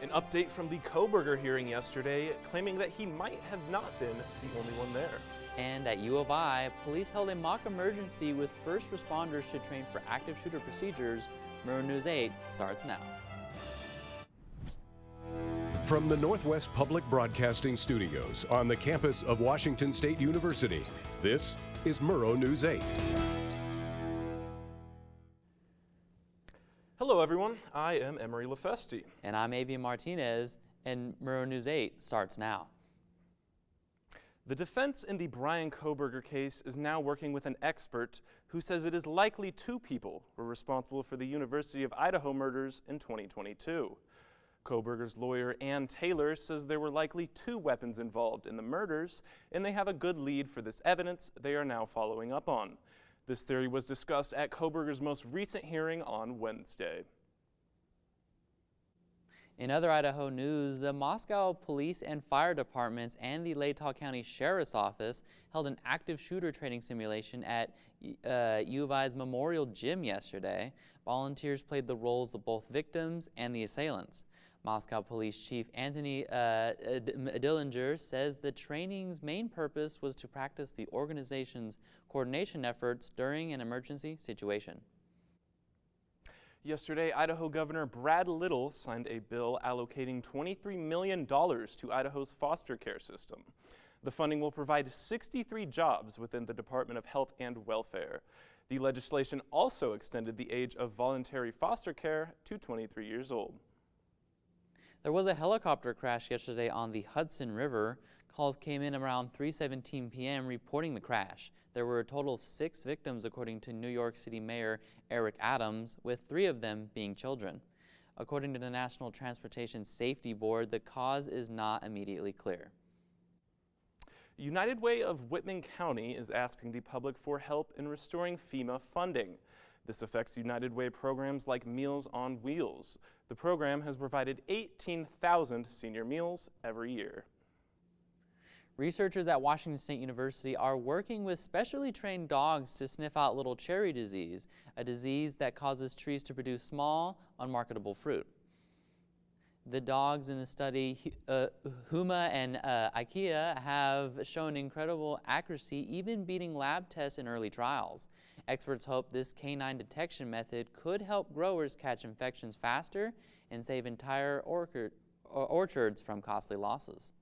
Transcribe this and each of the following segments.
An update from the Kohberger hearing yesterday, claiming that he might have not been the only one there. And at U of I, police held a mock emergency with first responders to train for active shooter procedures. Murrow News 8 starts now. From the Northwest Public Broadcasting Studios on the campus of Washington State University, this is Murrow News 8. Hello everyone, I am Emery LaFesti. And I'm Avian Martinez, and Murrow News 8 starts now. The defense in the Brian Kohberger case is now working with an expert who says it is likely two people were responsible for the University of Idaho murders in 2022. Kohberger's lawyer, Ann Taylor, says there were likely two weapons involved in the murders, and they have a good lead for this evidence they are now following up on. This theory was discussed at Kohberger's most recent hearing on Wednesday. In other Idaho news, the Moscow Police and Fire Departments and the Latah County Sheriff's Office held an active shooter training simulation at U of I's Memorial Gym yesterday. Volunteers played the roles of both victims and the assailants. Moscow Police Chief Anthony Dillinger says the training's main purpose was to practice the organization's coordination efforts during an emergency situation. Yesterday, Idaho Governor Brad Little signed a bill allocating $23 million to Idaho's foster care system. The funding will provide 63 jobs within the Department of Health and Welfare. The legislation also extended the age of voluntary foster care to 23 years old. There was a helicopter crash yesterday on the Hudson River. Calls came in around 3:17 p.m. reporting the crash. There were a total of 6 victims, according to New York City Mayor Eric Adams, with 3 of them being children. According to the National Transportation Safety Board, the cause is not immediately clear. United Way of Whitman County is asking the public for help in restoring FEMA funding. This affects United Way programs like Meals on Wheels. The program has provided 18,000 senior meals every year. Researchers at Washington State University are working with specially trained dogs to sniff out little cherry disease, a disease that causes trees to produce small, unmarketable fruit. The dogs in the study, Huma and Ikea, have shown incredible accuracy, even beating lab tests in early trials. Experts hope this canine detection method could help growers catch infections faster and save entire orchards from costly losses.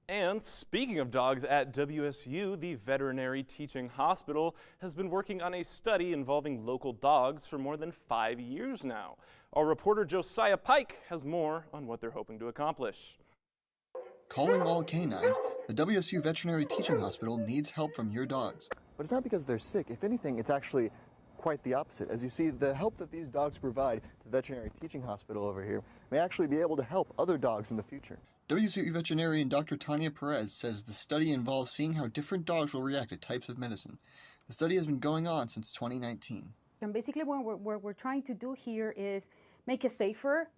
And speaking of dogs at WSU, the Veterinary Teaching Hospital has been working on a study involving local dogs for more than 5 years now. Our reporter Josiah Pike has more on what they're hoping to accomplish. Calling all canines, the WSU Veterinary Teaching Hospital needs help from your dogs. But it's not because they're sick. If anything, it's actually quite the opposite. As you see, the help that these dogs provide to the Veterinary Teaching Hospital over here may actually be able to help other dogs in the future. WSU veterinarian Dr. Tanya Perez says the study involves seeing how different dogs will react to types of medicine. The study has been going on since 2019. And basically what we're trying to do here is make it safer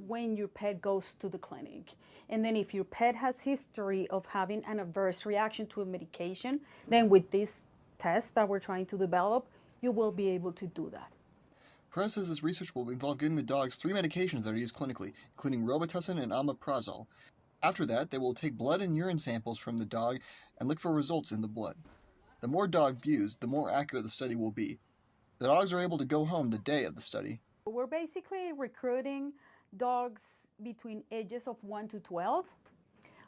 when your pet goes to the clinic. And then if your pet has history of having an adverse reaction to a medication, then with this test that we're trying to develop, you will be able to do that. Perez says this research will involve giving the dogs 3 medications that are used clinically, including Robitussin and omeprazole. After that, they will take blood and urine samples from the dog and look for results in the blood. The more dogs used, the more accurate the study will be. The dogs are able to go home the day of the study. We're basically recruiting dogs between ages of 1 to 12.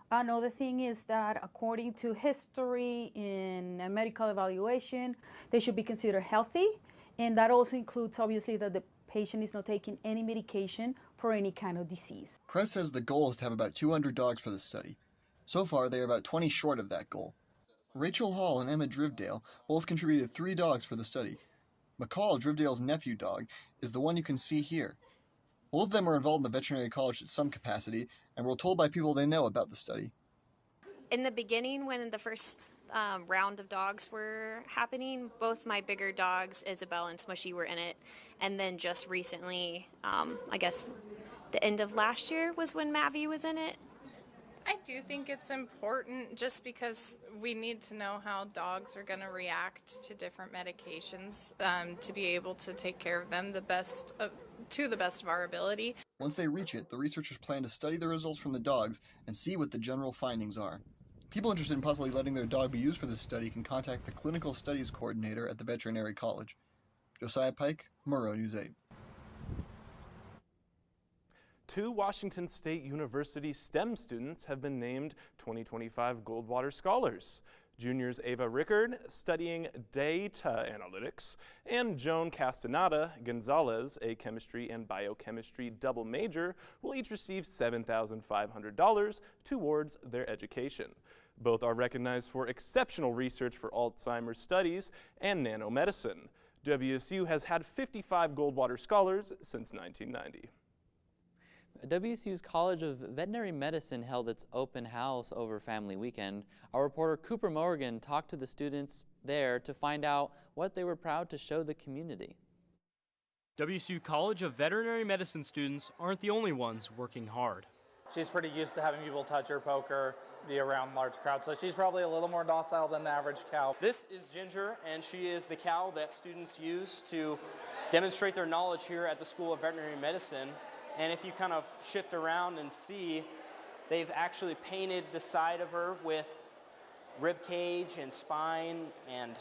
Another thing is that according to history in a medical evaluation, they should be considered healthy. And that also includes, obviously, that the patient is not taking any medication for any kind of disease. Press says the goal is to have about 200 dogs for this study. So far, they are about 20 short of that goal. Rachel Hall and Emma Drivdale both contributed 3 dogs for the study. McCall, Drivdale's nephew dog, is the one you can see here. Both of them are involved in the veterinary college in some capacity and were told by people they know about the study. In the beginning, when the first round of dogs were happening, both my bigger dogs, Isabel and Smushy, were in it. And then just recently, I guess the end of last year was when Mavi was in it. I do think it's important just because we need to know how dogs are going to react to different medications to be able to take care of them the best to the best of our ability. Once they reach it, the researchers plan to study the results from the dogs and see what the general findings are. People interested in possibly letting their dog be used for this study can contact the Clinical Studies Coordinator at the Veterinary College. Josiah Pike, Murrow, News 8. 2 Washington State University STEM students have been named 2025 Goldwater Scholars. Juniors Ava Rickard, studying data analytics, and Joan Castaneda Gonzalez, a chemistry and biochemistry double major, will each receive $7,500 towards their education. Both are recognized for exceptional research for Alzheimer's studies and nanomedicine. WSU has had 55 Goldwater Scholars since 1990. WSU's College of Veterinary Medicine held its open house over family weekend. Our reporter Cooper Morgan talked to the students there to find out what they were proud to show the community. WSU College of Veterinary Medicine students aren't the only ones working hard. She's pretty used to having people touch her, poke her, be around large crowds, so she's probably a little more docile than the average cow. This is Ginger, and she is the cow that students use to demonstrate their knowledge here at the School of Veterinary Medicine. And if you kind of shift around and see, they've actually painted the side of her with rib cage and spine and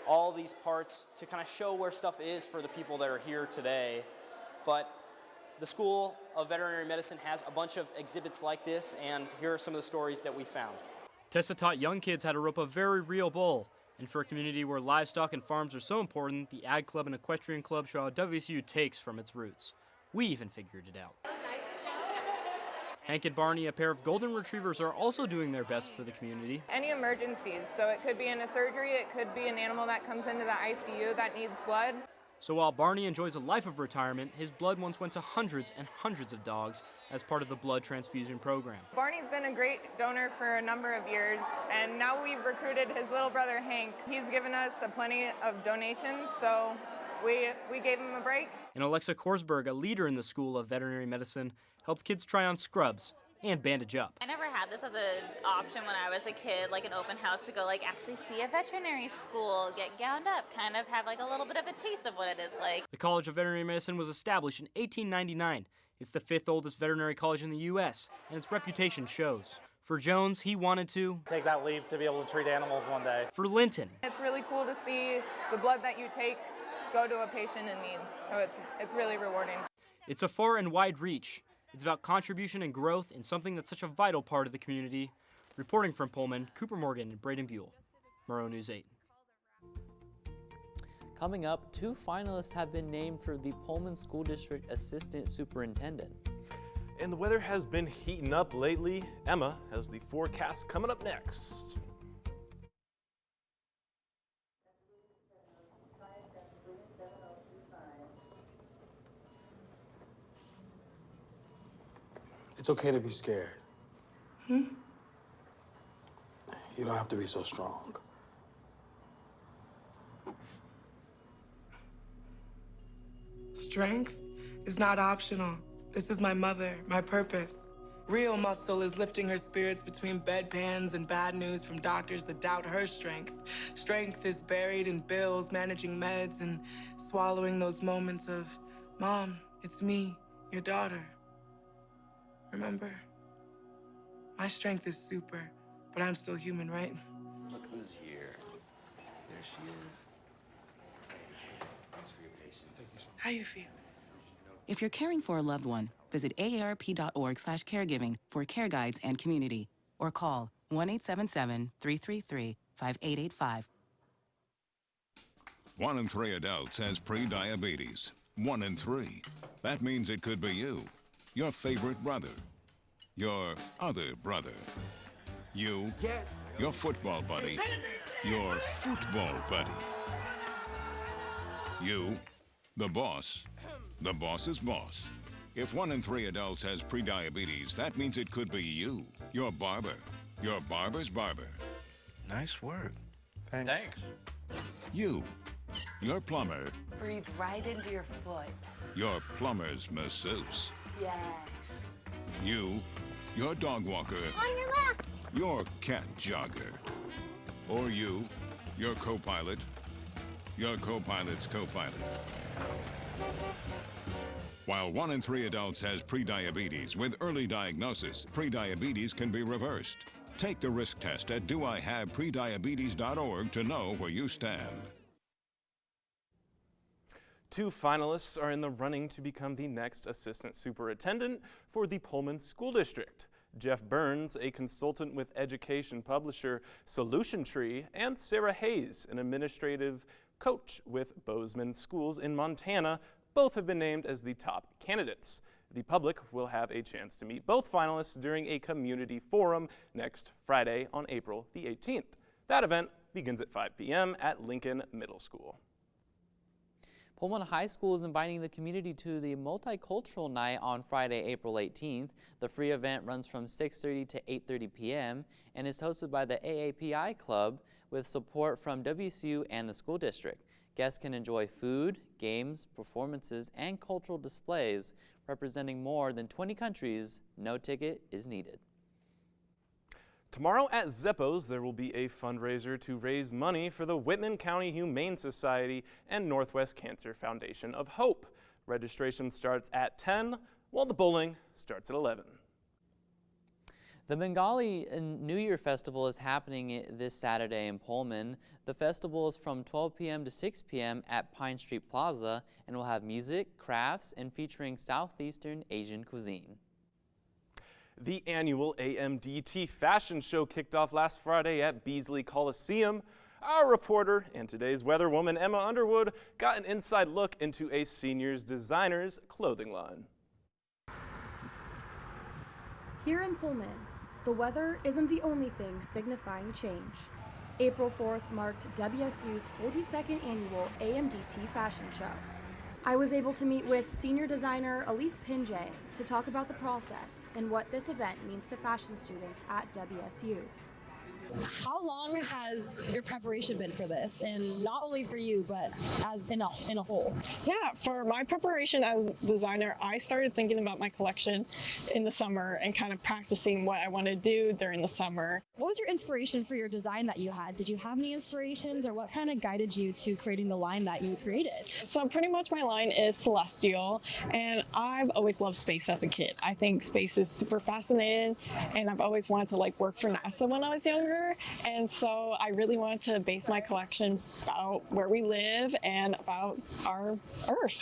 all these parts to kind of show where stuff is for the people that are here today. But the School of Veterinary Medicine has a bunch of exhibits like this, and here are some of the stories that we found. Tessa taught young kids how to rope a very real bull. And for a community where livestock and farms are so important, the Ag Club and Equestrian Club show how WSU takes from its roots. We even figured it out. Hank and Barney, a pair of golden retrievers, are also doing their best for the community. Any emergencies, so it could be in a surgery, it could be an animal that comes into the ICU that needs blood. So while Barney enjoys a life of retirement, his blood once went to hundreds and hundreds of dogs as part of the blood transfusion program. Barney's been a great donor for a number of years, and now we've recruited his little brother Hank. He's given us plenty of donations, so we gave him a break. And Alexa Korsberg, a leader in the School of Veterinary Medicine, helped kids try on scrubs and bandage up. I never had this as an option when I was a kid, like an open house to go actually see a veterinary school, get gowned up, kind of have a little bit of a taste of what it is like. The College of Veterinary Medicine was established in 1899. It's the 5th oldest veterinary college in the U.S., and its reputation shows. For Jones, he wanted to Take that leap to be able to treat animals one day. For Linton, It's really cool to see the blood that you take go to a patient in need, so it's really rewarding. it's a far and wide reach. It's about contribution and growth in something that's such a vital part of the community. Reporting from Pullman, Cooper Morgan and Braden Buell, Murrow News 8. Coming up, 2 finalists have been named for the Pullman School District Assistant Superintendent. And the weather has been heating up lately. Emma has the forecast coming up next. It's okay to be scared. You don't have to be so strong. Strength is not optional. This is my mother, my purpose. Real muscle is lifting her spirits between bedpans and bad news from doctors that doubt her strength. Strength is buried in bills, managing meds, and swallowing those moments of, Mom, it's me, your daughter. Remember? My strength is super, but I'm still human, right? Look who's here. There she is. Thanks for your patience. Thank you so much. How you feel? If you're caring for a loved one, visit aarp.org/caregiving for care guides and community, or call 1-877-333-5885. 1 in 3 adults has pre-diabetes. 1 in 3. That means it could be you, your favorite brother, your other brother, you, your football buddy, your football buddy, you, the boss's boss. If 1 in 3 adults has pre-diabetes, that means it could be you, your barber, your barber's barber. Nice work. Thanks. You, your plumber, Breathe right into your foot. your plumber's masseuse. Yes. You, your dog walker, On your left. your cat jogger. Or you, your co-pilot, your co-pilot's co-pilot. While 1 in 3 adults has prediabetes, with early diagnosis, prediabetes can be reversed. Take the risk test at doihaveprediabetes.org to know where you stand. 2 finalists are in the running to become the next assistant superintendent for the Pullman School District. Jeff Burns, a consultant with education publisher Solution Tree, and Sarah Hayes, an administrative coach with Bozeman Schools in Montana, both have been named as the top candidates. The public will have a chance to meet both finalists during a community forum next Friday on April the 18th. That event begins at 5 p.m. at Lincoln Middle School. Pullman High School is inviting the community to the Multicultural Night on Friday, April 18th. The free event runs from 6:30 to 8:30 p.m. and is hosted by the AAPI Club with support from WSU and the school district. Guests can enjoy food, games, performances, and cultural displays representing more than 20 countries. No ticket is needed. Tomorrow at Zeppo's, there will be a fundraiser to raise money for the Whitman County Humane Society and Northwest Cancer Foundation of Hope. Registration starts at 10, while the bowling starts at 11. The Bengali New Year Festival is happening this Saturday in Pullman. The festival is from 12 p.m. to 6 p.m. at Pine Street Plaza and will have music, crafts, and featuring Southeastern Asian cuisine. The annual AMDT fashion show kicked off last Friday at Beasley Coliseum. Our reporter and today's weatherwoman Emma Underwood got an inside look into a seniors designer's clothing line. Here in Pullman, the weather isn't the only thing signifying change. April 4th marked WSU's 42nd annual AMDT fashion show. I was able to meet with senior designer Elise Pinjay to talk about the process and what this event means to fashion students at WSU. How long has your preparation been for this, and not only for you, but as in a whole? Yeah, for my preparation as a designer, I started thinking about my collection in the summer and kind of practicing what I want to do during the summer. What was your inspiration for your design that you had? Did you have any inspirations, or what kind of guided you to creating the line that you created? So pretty much my line is celestial, and I've always loved space as a kid. I think space is super fascinating, and I've always wanted to work for NASA when I was younger. And so I really wanted to base my collection about where we live and about our Earth.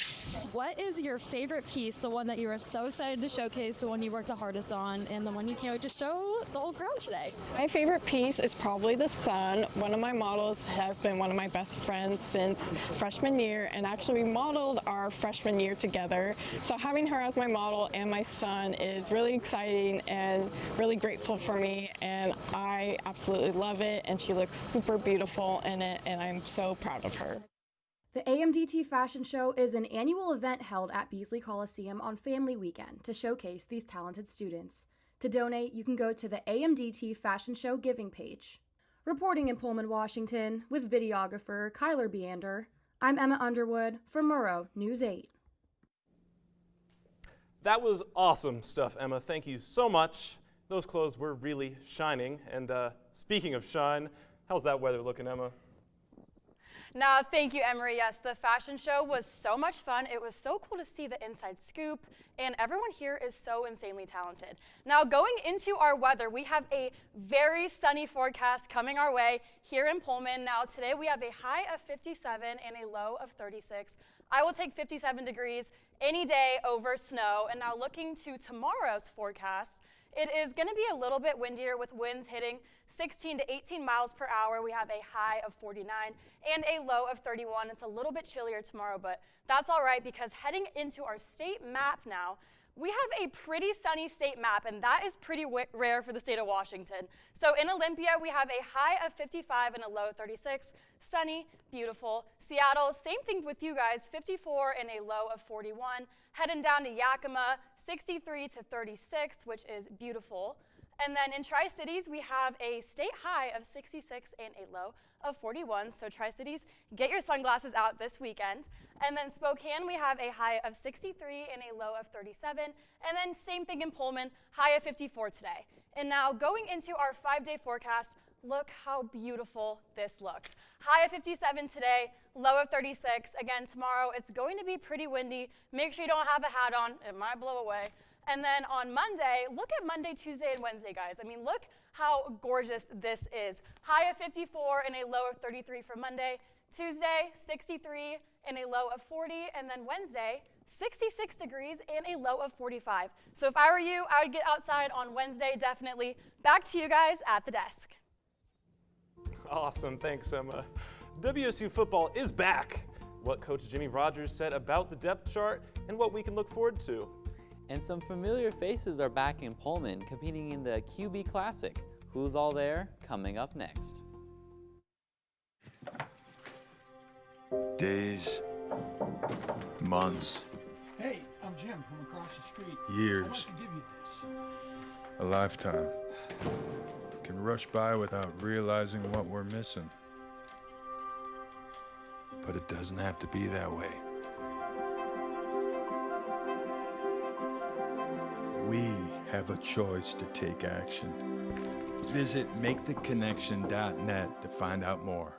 What is your favorite piece, the one that you are so excited to showcase, the one you worked the hardest on, and the one you can't wait to show the whole crowd today? My favorite piece is probably the sun. One of my models has been one of my best friends since freshman year, and actually we modeled our freshman year together. So having her as my model and my son is really exciting and really grateful for me, and I absolutely love it, and she looks super beautiful in it, and I'm so proud of her. The AMDT Fashion Show is an annual event held at Beasley Coliseum on Family Weekend to showcase these talented students. To donate, you can go to the AMDT Fashion Show giving page. Reporting in Pullman, Washington, with videographer Kyler Beander, I'm Emma Underwood for Murrow News 8. That was awesome stuff, Emma. Thank you so much. Those clothes were really shining. And speaking of shine, how's that weather looking, Emma? Now, thank you, Emery. Yes, the fashion show was so much fun. It was so cool to see the inside scoop, and everyone here is so insanely talented. Now, going into our weather, we have a very sunny forecast coming our way here in Pullman. Now, today we have a high of 57 and a low of 36. I will take 57 degrees any day over snow. And now looking to tomorrow's forecast, it is going to be a little bit windier with winds hitting 16 to 18 miles per hour. We have a high of 49 and a low of 31. It's a little bit chillier tomorrow, but that's all right because heading into our state map now, we have a pretty sunny state map, and that is pretty rare for the state of Washington. So in Olympia, we have a high of 55 and a low of 36. Sunny, beautiful. Seattle, same thing with you guys, 54 and a low of 41. Heading down to Yakima, 63 to 36, which is beautiful. And then in Tri-Cities, we have a state high of 66 and a low of 41. So Tri-Cities, get your sunglasses out this weekend. And then Spokane, we have a high of 63 and a low of 37. And then same thing in Pullman, high of 54 today. And now going into our 5-day forecast, Look how beautiful this looks. High of 57 today, low of 36. Again, tomorrow it's going to be pretty windy. Make sure you don't have a hat on. It might blow away. And then on Monday, look at Monday, Tuesday, and Wednesday, guys. I mean, look how gorgeous this is. High of 54 and a low of 33 for Monday. Tuesday, 63 and a low of 40. And then Wednesday, 66 degrees and a low of 45. So if I were you, I would get outside on Wednesday, definitely. Back to you guys at the desk. Awesome, thanks, Emma. WSU football is back. What Coach Jimmy Rogers said about the depth chart and what we can look forward to. And some familiar faces are back in Pullman competing in the QB Classic. Who's all there? Coming up next. Days, months, Hey, I'm Jim from across the street. years, I'd like to give you this. a lifetime can rush by without realizing what we're missing. But it doesn't have to be that way. We have a choice to take action. Visit maketheconnection.net to find out more.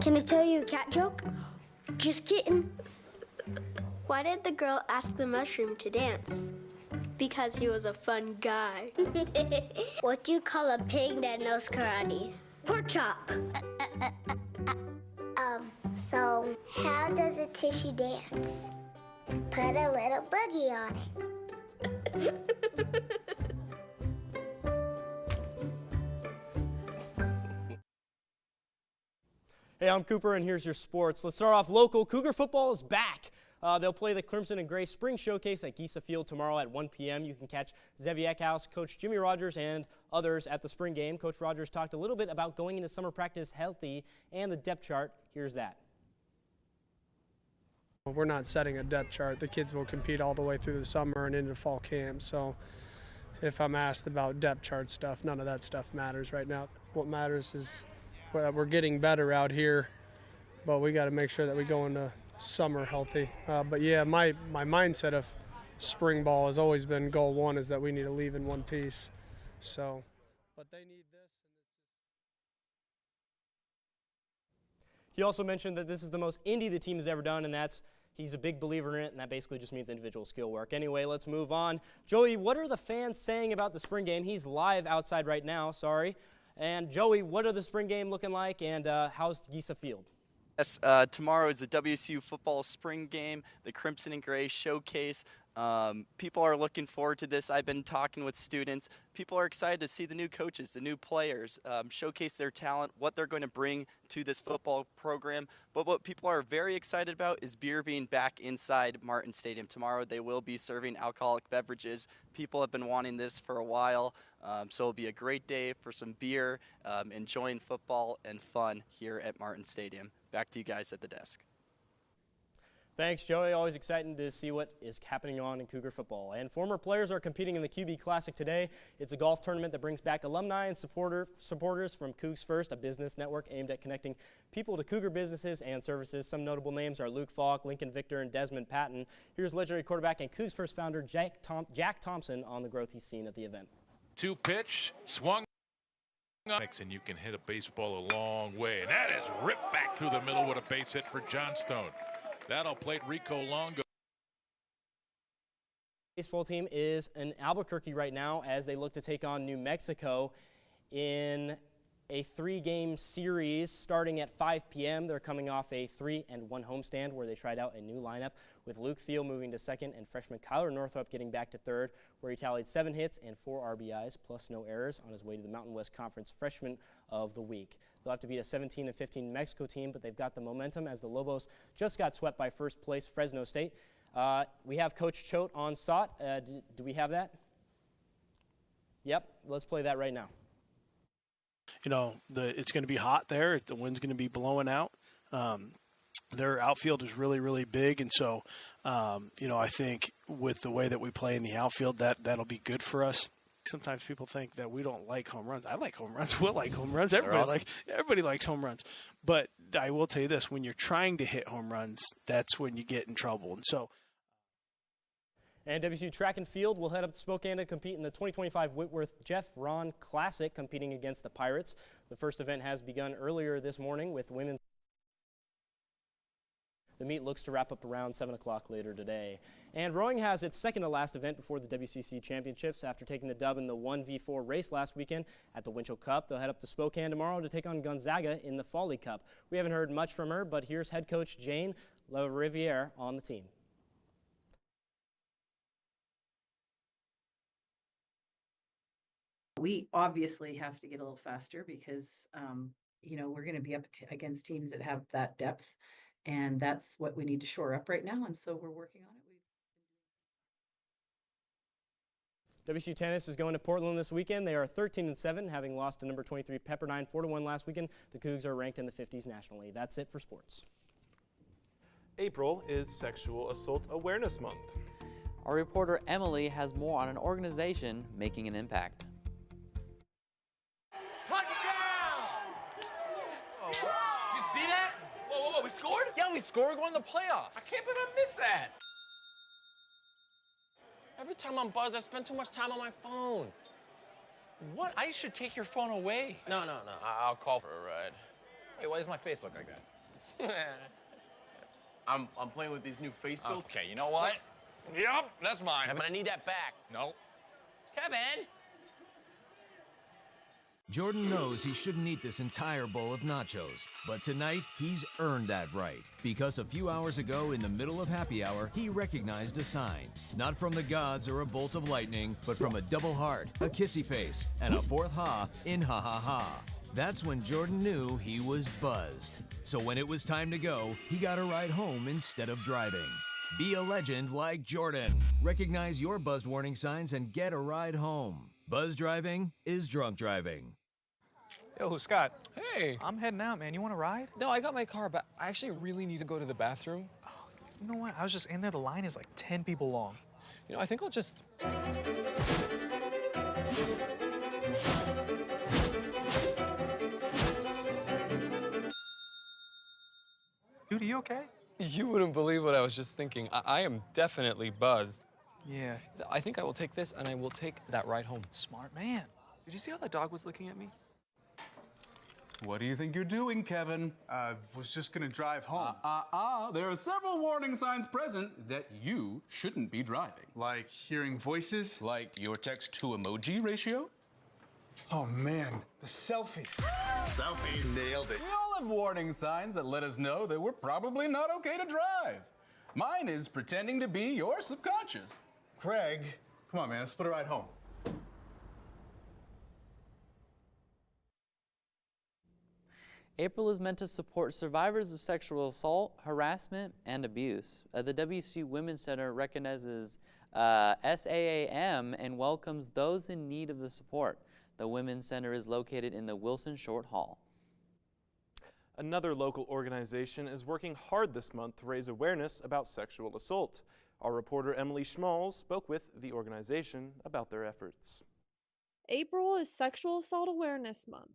Can I tell you a cat joke? Just kidding. Why did the girl ask the mushroom to dance? Because he was a fun guy. What do you call a pig that knows karate? Pork chop. So how does a tissue dance? Put a little boogie on it. Hey, I'm Cooper, and here's your sports. Let's start off local. Cougar football is back. They'll play the Crimson and Gray Spring Showcase at Gisa Field tomorrow at 1 p.m. You can catch Zevi Eckhouse, Coach Jimmy Rogers, and others at the spring game. Coach Rogers talked a little bit about going into summer practice healthy and the depth chart. Here's that. We're not setting a depth chart. The kids will compete all the way through the summer and into fall camp. So if I'm asked about depth chart stuff, none of that stuff matters right now. What matters is we're getting better out here, but we got to make sure that we go into summer healthy. But yeah, my mindset of spring ball has always been goal one is that we need to leave in one piece. So, but they need this. He also mentioned that this is the most indie the team has ever done, and he's a big believer in it, and that basically just means individual skill work. Anyway, let's move on. Joey, what are the fans saying about the spring game? He's live outside right now, sorry. And Joey, what are the spring game looking like, and how's Gisa Field? Yes, tomorrow is the WSU football spring game, the Crimson and Gray Showcase. People are looking forward to this. I've been talking with students. People are excited to see the new coaches, the new players, showcase their talent, what they're going to bring to this football program. But what people are very excited about is beer being back inside Martin Stadium. Tomorrow they will be serving alcoholic beverages. People have been wanting this for a while, so it'll be a great day for some beer, enjoying football and fun here at Martin Stadium. Back to you guys at the desk. Thanks, Joey. Always exciting to see what is happening on in Cougar football. And former players are competing in the QB Classic today. It's a golf tournament that brings back alumni and supporters from Cougs First, a business network aimed at connecting people to Cougar businesses and services. Some notable names are Luke Falk, Lincoln Victor, and Desmond Patton. Here's legendary quarterback and Cougs First founder Jack Thompson on the growth he's seen at the event. 2-pitch, swung. And you can hit a baseball a long way. And that is ripped back through the middle with a base hit for Johnstone. That'll plate Rico Longo. Baseball team is in Albuquerque right now as they look to take on New Mexico in a 3-game series starting at 5 p.m. They're coming off a 3-1 homestand where they tried out a new lineup with Luke Thiel moving to second and freshman Kyler Northrup getting back to third, where he tallied 7 hits and 4 RBIs plus no errors on his way to the Mountain West Conference Freshman of the Week. They'll have to beat a 17-15 New Mexico team, but they've got the momentum as the Lobos just got swept by first place Fresno State. We have Coach Choate on SOT. Do we have that? Yep, let's play that right now. You know, it's going to be hot there. The wind's going to be blowing out. Their outfield is really, really big. And so, you know, I think with the way that we play in the outfield, that'll be good for us. Sometimes people think that we don't like home runs. I like home runs. We'll like home runs. Everybody likes home runs. But I will tell you this, when you're trying to hit home runs, that's when you get in trouble. And so. And WSU Track and Field will head up to Spokane to compete in the 2025 Whitworth Jeff Ron Classic, competing against the Pirates. The first event has begun earlier this morning with women's. The meet looks to wrap up around 7 o'clock later today. And rowing has its second to last event before the WCC Championships after taking the dub in the 1v4 race last weekend at the Winchell Cup. They'll head up to Spokane tomorrow to take on Gonzaga in the Folly Cup. We haven't heard much from her, but here's head coach Jane LaRiviere on the team. We obviously have to get a little faster because, you know, we're going to be up against teams that have that depth, and that's what we need to shore up right now, and so we're working on it. WSU Tennis is going to Portland this weekend. They are 13-7, having lost to number 23 Pepperdine 4-1 last weekend. The Cougs are ranked in the 50s nationally. That's it for sports. April is Sexual Assault Awareness Month. Our reporter Emily has more on an organization making an impact. We scored? Yeah, we scored. We're going to the playoffs. I can't believe I missed that. Every time I'm buzzed, I spend too much time on my phone. What? I should take your phone away. No. I'll call for a ride. Hey, why does my face look like that? I'm playing with these new face filters. Okay, you know what? Yep, that's mine. But I need that back. No. Kevin! Jordan knows he shouldn't eat this entire bowl of nachos, but tonight he's earned that right because a few hours ago in the middle of happy hour, he recognized a sign, not from the gods or a bolt of lightning, but from a double heart, a kissy face, and a fourth ha in ha ha ha. That's when Jordan knew he was buzzed. So when it was time to go, he got a ride home instead of driving. Be a legend like Jordan. Recognize your buzzed warning signs and get a ride home. Buzz driving is drunk driving. Yo, Scott. Hey. I'm heading out, man. You want to ride? No, I got my car, but I actually really need to go to the bathroom. Oh, you know what? I was just in there. The line is like 10 people long. You know, I think I'll just... Dude, are you okay? You wouldn't believe what I was just thinking. I am definitely buzzed. Yeah. I think I will take this, and I will take that ride home. Smart man. Did you see how that dog was looking at me? What do you think you're doing, Kevin? Was just gonna drive home. There are several warning signs present that you shouldn't be driving. Like hearing voices? Like your text-to-emoji ratio? Oh man, the selfies. Selfie, nailed it. We all have warning signs that let us know that we're probably not okay to drive. Mine is pretending to be your subconscious. Craig, come on man, let's split a ride home. April is meant to support survivors of sexual assault, harassment, and abuse. The WSU Women's Center recognizes SAAM and welcomes those in need of the support. The Women's Center is located in the Wilson Short Hall. Another local organization is working hard this month to raise awareness about sexual assault. Our reporter Emily Schmalz spoke with the organization about their efforts. April is Sexual Assault Awareness Month.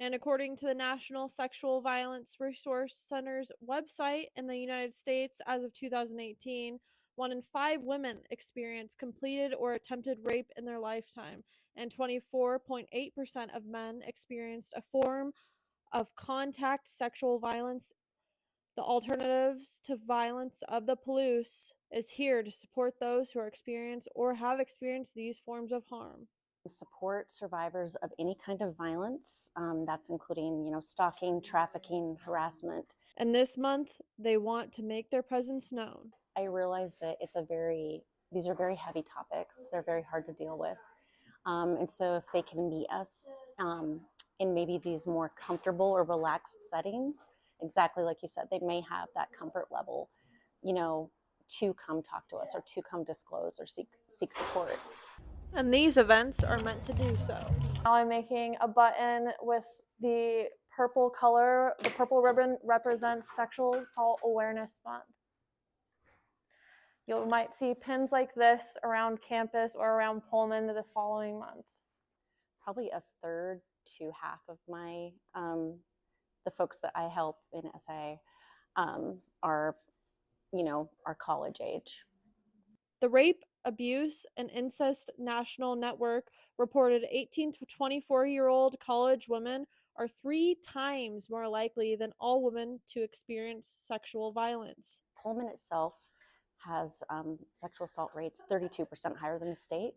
And according to the National Sexual Violence Resource Center's website, in the United States as of 2018, 1 in 5 women experience completed or attempted rape in their lifetime, and 24.8% of men experienced a form of contact sexual violence The Alternatives to Violence of the Palouse is here to support those who are experienced or have experienced these forms of harm. Support survivors of any kind of violence. That's including, stalking, trafficking, harassment. And this month, they want to make their presence known. I realize that these are very heavy topics. They're very hard to deal with. And so if they can meet us in maybe these more comfortable or relaxed settings, exactly like you said, they may have that comfort level, to come talk to us or to come disclose or seek support. And these events are meant to do so. Now I'm making a button with the purple color. The purple ribbon represents Sexual Assault Awareness Month. You might see pins like this around campus or around Pullman the following month. Probably a third to half of my the folks that I help in SA are college age. The Rape, Abuse, and Incest National Network reported 18 to 24-year-old college women are 3 times more likely than all women to experience sexual violence. Pullman itself has sexual assault rates 32% higher than the state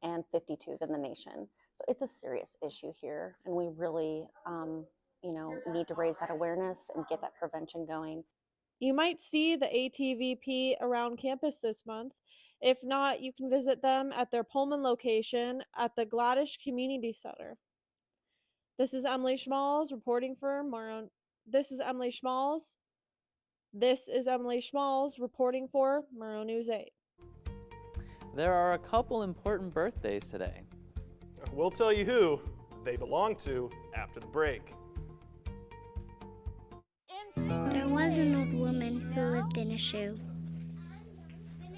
and 52% than the nation. So it's a serious issue here, and we really, need to raise that awareness and get that prevention going. You might see the ATVP around campus this month. If not, you can visit them at their Pullman location at the Gladish Community Center. This is Emily Schmalz reporting for Murrow. This is Emily Schmalz reporting for Murrow News 8. There are a couple important birthdays today. We'll tell you who they belong to after the break. There was an old woman who lived in a shoe.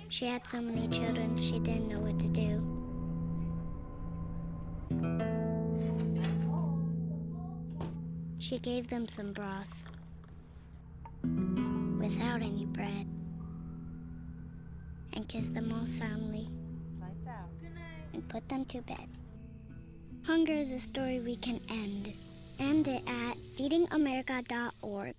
She had so many children, she didn't know what to do. She gave them some broth without any bread and kissed them all soundly and put them to bed. Hunger is a story we can end. End it at feedingamerica.org.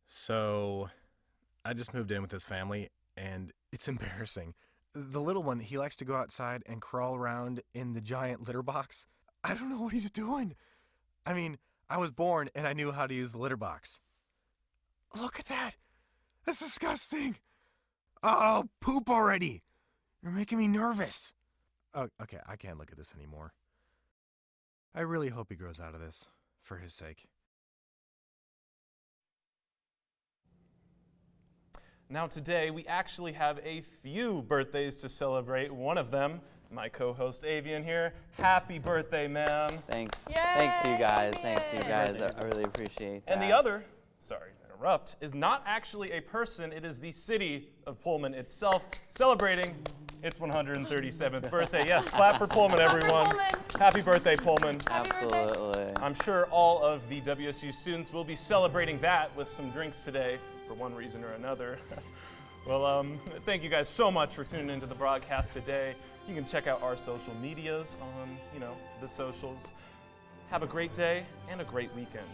So, I just moved in with this family, and it's embarrassing. The little one, he likes to go outside and crawl around in the giant litter box. I don't know what he's doing. I mean, I was born and I knew how to use the litter box. Look at that! That's disgusting! Oh, poop already! You're making me nervous. Oh, okay, I can't look at this anymore. I really hope he grows out of this, for his sake. Now today, we actually have a few birthdays to celebrate. One of them, my co-host Avian here. Happy birthday, man. Thanks. Yay! Thanks you guys. Thanks you guys. I really appreciate that. And the other, sorry to interrupt, is not actually a person. It is the city of Pullman itself celebrating its 137th birthday. Yes, clap for Pullman, everyone. Happy birthday, Pullman. Absolutely. I'm sure all of the WSU students will be celebrating that with some drinks today for one reason or another. Well, thank you guys so much for tuning into the broadcast today. You can check out our social medias on, the socials. Have a great day and a great weekend.